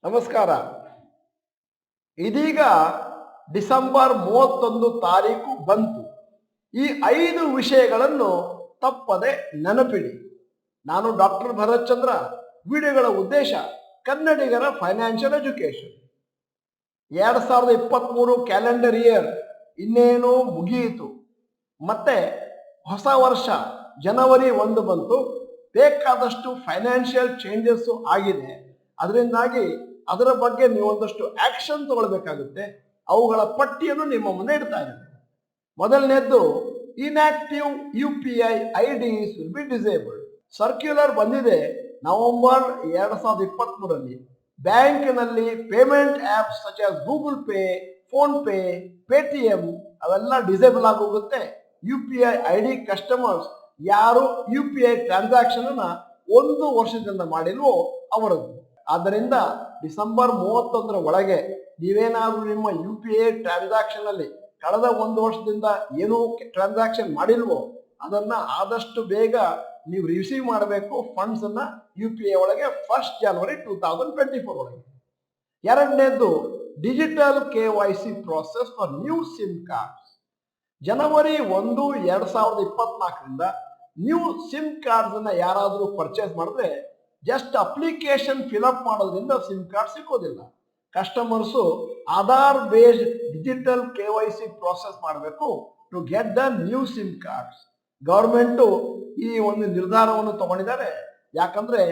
ನಮಸ್ಕಾರ. ಇದೀಗ ಡಿಸೆಂಬರ್ 31 ತಾರೀಕು ಬಂತು. ಈ 5 ವಿಷಯಗಳನ್ನು ತಪ್ಪದೆ ನೆನಪಿಡಿ. ನಾನು ಡಾಕ್ಟರ್ ಭರತ್ ಚಂದ್ರ. ವಿಡಿಯೋಗಳ ಉದ್ದೇಶ ಕನ್ನಡಿಗರ ಫೈನಾನ್ಷಿಯಲ್ ಎಜುಕೇಶನ್. 2023 ಕ್ಯಾಲೆಂಡರ್ ಇಯರ್ ಇನ್ನೇನು ಮುಗಿಯಿತು. ಮತ್ತೆ ಹೊಸ ವರ್ಷ ಜನವರಿ 1 ಬಂತು. ಬೇಕಾದಷ್ಟು ಫೈನಾನ್ಷಿಯಲ್ ಚೇಂಜಸ್ ಆಗಿದೆ. ಅದರಿಂದಾಗಿ ಅದರ ಬಗ್ಗೆ ನೀವು ಒಂದಷ್ಟು ಆಕ್ಷನ್ ತಗೊಳ್ಬೇಕಾಗುತ್ತೆ. ಅವುಗಳ ಪಟ್ಟಿಯನ್ನು ನಿಮ್ಮ ಮುಂದೆ ಇಡ್ತಾ ಇದ್ದೇನೆ. ಮೊದಲನೇದ್ದು, inactive UPI IDs will be disabled. Circular ಬಂದಿದೆ ನವೆಂಬರ್ 2023ರಲ್ಲಿ. ಬ್ಯಾಂಕಿನಲ್ಲಿ payment apps such as Google Pay, PhonePe ಪೇ, ಪೇಟಿಎಂ ಅವೆಲ್ಲ ಡಿಸೇಬಲ್ ಆಗೋಗುತ್ತೆ. UPI ID ಕಸ್ಟಮರ್ಸ್ ಯಾರು UPI ಟ್ರಾನ್ಸಾಕ್ಷನ್ ಅನ್ನ 1 ವರ್ಷದಿಂದ ಮಾಡಿಲ್ವೋ ಅವರದ್ದು. ಆದ್ದರಿಂದ ಡಿಸೆಂಬರ್ 31 ಒಳಗೆ ನೀವೇನಾದ್ರೂ ನಿಮ್ಮ UPI ಟ್ರಾನ್ಸಾಕ್ಷನ್ ಅಲ್ಲಿ ಕಳೆದ 1 ವರ್ಷದಿಂದ ಏನೂ ಟ್ರಾನ್ಸಾಕ್ಷನ್ ಮಾಡಿಲ್ವೋ ಅದನ್ನ ಆದಷ್ಟು ಬೇಗ ನೀವು ರಿಸೀವ್ ಮಾಡಬೇಕು. ಫಂಡ್ಸ್ ಅನ್ನ UPI ಒಳಗೆ 1 ಜನವರಿ 2024 ಒಳಗೆ. ಎರಡನೇದು, digital KYC process for new SIM cards. ಜನವರಿ 1, 2024ರಿಂದ ನ್ಯೂ ಸಿಮ್ ಕಾರ್ಡ್ಸ್ ಅನ್ನ ಯಾರಾದರೂ ಪರ್ಚೇಸ್ ಮಾಡಿದ್ರೆ ಜಸ್ಟ್ ಅಪ್ಲಿಕೇಶನ್ ಫಿಲ್ಅಪ್ ಮಾಡೋದ್ರಿಂದ ಸಿಮ್ ಕಾರ್ಡ್ ಸಿಕ್ಕೋದಿಲ್ಲ. Customers Aadhaar based digital KYC process ಮಾಡಬೇಕು to get the new SIM cards. Government ಈ ಒಂದು ನಿರ್ಧಾರವನ್ನು ತಗೊಂಡಿದ್ದಾರೆ. ಯಾಕಂದ್ರೆ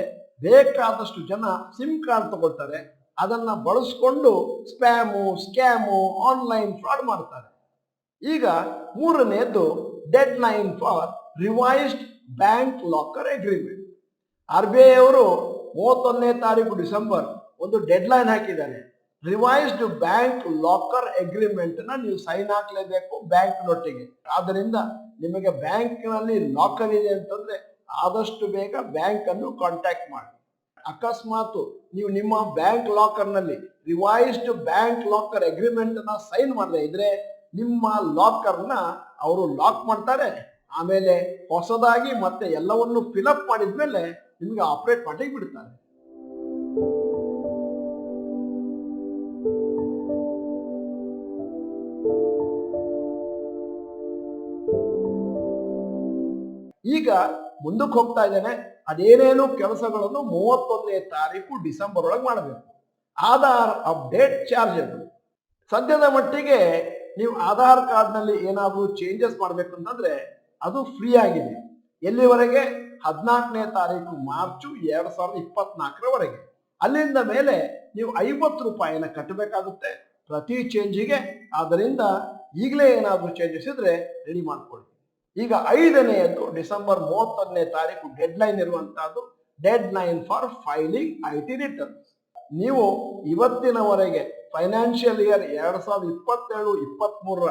ಬೇಕಾದಷ್ಟು ಜನ ಸಿಮ್ ಕಾರ್ಡ್ ತಗೊಳ್ತಾರೆ, ಅದನ್ನ ಬಳಸ್ಕೊಂಡು ಸ್ಪ್ಯಾಮು, ಸ್ಕ್ಯಾಮು, ಆನ್ಲೈನ್ ಫ್ರಾಡ್ ಮಾಡ್ತಾರೆ. ಈಗ ಮೂರನೆಯದು, dead line for revised bank locker agreement. RBI ಅವರು 31ನೇ ತಾರೀಕು ಡಿಸೆಂಬರ್ ಒಂದು ಡೆಡ್ ಲೈನ್ ಹಾಕಿದ್ದಾರೆ. ರಿವೈಸ್ಡ್ ಬ್ಯಾಂಕ್ ಲಾಕರ್ ಅಗ್ರಿಮೆಂಟ್ ನ ನೀವು ಸೈನ್ ಹಾಕ್ಲೇಬೇಕು ಬ್ಯಾಂಕ್ ನೊಟ್ಟಿಗೆ. ಆದ್ದರಿಂದ ನಿಮಗೆ ಬ್ಯಾಂಕ್ನಲ್ಲಿ ಲಾಕರ್ ಇದೆ ಅಂತಂದ್ರೆ ಆದಷ್ಟು ಬೇಗ ಬ್ಯಾಂಕ್ ಅನ್ನು ಕಾಂಟ್ಯಾಕ್ಟ್ ಮಾಡಿ. ಅಕಸ್ಮಾತ್ ನೀವು ನಿಮ್ಮ ಬ್ಯಾಂಕ್ ಲಾಕರ್ ನಲ್ಲಿ ರಿವೈಸ್ಡ್ ಬ್ಯಾಂಕ್ ಲಾಕರ್ ಅಗ್ರಿಮೆಂಟ್ ನ ಸೈನ್ ಮಾಡದೇ ಇದ್ರೆ ನಿಮ್ಮ ಲಾಕರ್ನ ಅವರು ಲಾಕ್ ಮಾಡ್ತಾರೆ. ಆಮೇಲೆ ಹೊಸದಾಗಿ ಮತ್ತೆ ಎಲ್ಲವನ್ನು ಫಿಲ್ಅಪ್ ಮಾಡಿದ್ಮೇಲೆ ನಿಮಗೆ ಆಪರೇಟ್ ಮಾಡಿ ಬಿಡ್ತಾರೆ. ಈಗ ಮುಂದಕ್ಕೆ ಹೋಗ್ತಾ ಇದ್ದೇನೆ. ಅದೇನೇನು ಕೆಲಸಗಳನ್ನು 31ನೇ ತಾರೀಕು ಡಿಸೆಂಬರ್ ಒಳಗೆ ಮಾಡಬೇಕು. Aadhaar update charges. ಸದ್ಯದ ಮಟ್ಟಿಗೆ ನೀವು ಆಧಾರ್ ಕಾರ್ಡ್ ನಲ್ಲಿ ಏನಾದರೂ ಚೇಂಜಸ್ ಮಾಡಬೇಕು ಅಂತಂದ್ರೆ ಅದು ಫ್ರೀ ಆಗಿದೆ. ಎಲ್ಲಿವರೆಗೆ? 14ನೇ ತಾರೀಕು ಮಾರ್ಚ್ 2024ರವರೆಗೆ. ಅಲ್ಲಿಂದ ಮೇಲೆ ನೀವು 50 ರೂಪಾಯಿನ ಕಟ್ಟಬೇಕಾಗುತ್ತೆ ಪ್ರತಿ ಚೇಂಜಿಗೆ. ಆದ್ದರಿಂದ ಈಗಲೇ ಏನಾದರೂ ಚೇಂಜಸ್ ಇದ್ರೆ ರೆಡಿ ಮಾಡ್ಕೊಳ್ಳಿ. ಈಗ 5ನೇದು, ಡಿಸೆಂಬರ್ 31ನೇ ತಾರೀಕು ಡೆಡ್ ಲೈನ್ ಇರುವಂತಹದ್ದು, dead line for filing IT returns. ನೀವು ಇವತ್ತಿನವರೆಗೆ ಫೈನಾನ್ಷಿಯಲ್ ಇಯರ್ 2027-23ರ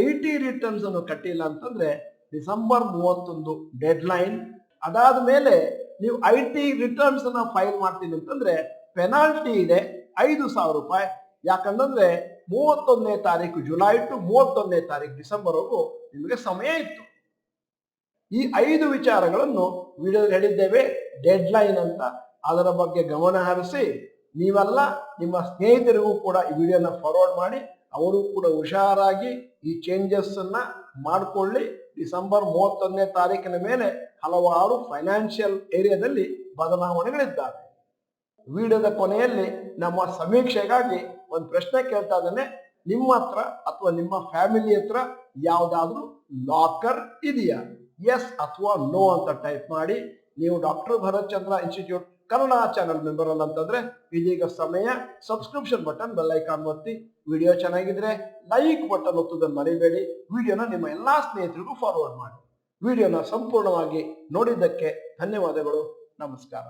IT ರಿಟರ್ನ್ಸ್ ಅನ್ನು ಕಟ್ಟಿಲ್ಲ ಅಂತಂದ್ರೆ ಡಿಸೆಂಬರ್ 31 ಡೆಡ್ ಲೈನ್. ಅದಾದ ಮೇಲೆ ನೀವು IT ರಿಟರ್ನ್ಸ್ ಅನ್ನ ಫೈಲ್ ಮಾಡ್ತೀನಿ ಅಂತಂದ್ರೆ ಪೆನಾಲ್ಟಿ ಇದೆ 5,000 ರೂಪಾಯಿ. ಯಾಕಂದ್ರೆ 31ನೇ ತಾರೀಕು ಜುಲೈ ಟು 31ನೇ ತಾರೀಕು ಡಿಸೆಂಬರ್ವರೆಗೂ ನಿಮಗೆ ಸಮಯ ಇತ್ತು. ಈ 5 ವಿಚಾರಗಳನ್ನು ವಿಡಿಯೋದಲ್ಲಿ ಹೇಳಿದ್ದೇವೆ, ಡೆಡ್ ಲೈನ್ ಅಂತ. ಅದರ ಬಗ್ಗೆ ಗಮನ ಹರಿಸಿ ನೀವೆಲ್ಲ ನಿಮ್ಮ ಸ್ನೇಹಿತರಿಗೂ ಕೂಡ ಈ ವಿಡಿಯೋನ ಫಾರ್ವರ್ಡ್ ಮಾಡಿ, ಅವರು ಕೂಡ ಹುಷಾರಾಗಿ ಈ ಚೇಂಜಸ್ ಅನ್ನ ಮಾಡಿಕೊಳ್ಳಿ. ಡಿಸೆಂಬರ್ 31ನೇ ತಾರೀಕಿನ ಮೇಲೆ ಹಲವಾರು ಫೈನಾನ್ಷಿಯಲ್ ಏರಿಯಾದಲ್ಲಿ ಬದಲಾವಣೆಗಳಿದ್ದಾವೆ. ವಿಡಿಯೋದ ಕೊನೆಯಲ್ಲಿ ನಮ್ಮ ಸಮೀಕ್ಷೆಗಾಗಿ ಒಂದು ಪ್ರಶ್ನೆ ಕೇಳ್ತಾ ಇದ್ದೇನೆ. ನಿಮ್ಮ ಹತ್ರ ಅಥವಾ ನಿಮ್ಮ ಫ್ಯಾಮಿಲಿ ಹತ್ರ ಯಾವುದಾದ್ರೂ ಲಾಕರ್ ಇದೆಯಾ? ಎಸ್ ಅಥವಾ ನೋ ಅಂತ ಟೈಪ್ ಮಾಡಿ. ನೀವು ಡಾಕ್ಟರ್ ಭರತ್ ಚಂದ್ರ ಇನ್ಸ್ಟಿಟ್ಯೂಟ್ ಕನ್ನಡ ಚಾನೆಲ್ ಮೆಂಬರ್ ಅಲ್ಲ ಅಂತಂದ್ರೆ ಇದೀಗ ಸಮಯ. ಸಬ್ಸ್ಕ್ರಿಪ್ಷನ್ ಬಟನ್, ಬೆಲ್ ಐಕಾನ್ ಒತ್ತಿ. ವಿಡಿಯೋ ಚೆನ್ನಾಗಿದ್ರೆ ಲೈಕ್ ಬಟನ್ ಒತ್ತುವುದನ್ನು ಮರಿಬೇಡಿ. ವಿಡಿಯೋನ ನಿಮ್ಮ ಎಲ್ಲಾ ಸ್ನೇಹಿತರಿಗೂ ಫಾರ್ವರ್ಡ್ ಮಾಡಿ. ವಿಡಿಯೋನ ಸಂಪೂರ್ಣವಾಗಿ ನೋಡಿದ್ದಕ್ಕೆ ಧನ್ಯವಾದಗಳು. ನಮಸ್ಕಾರ.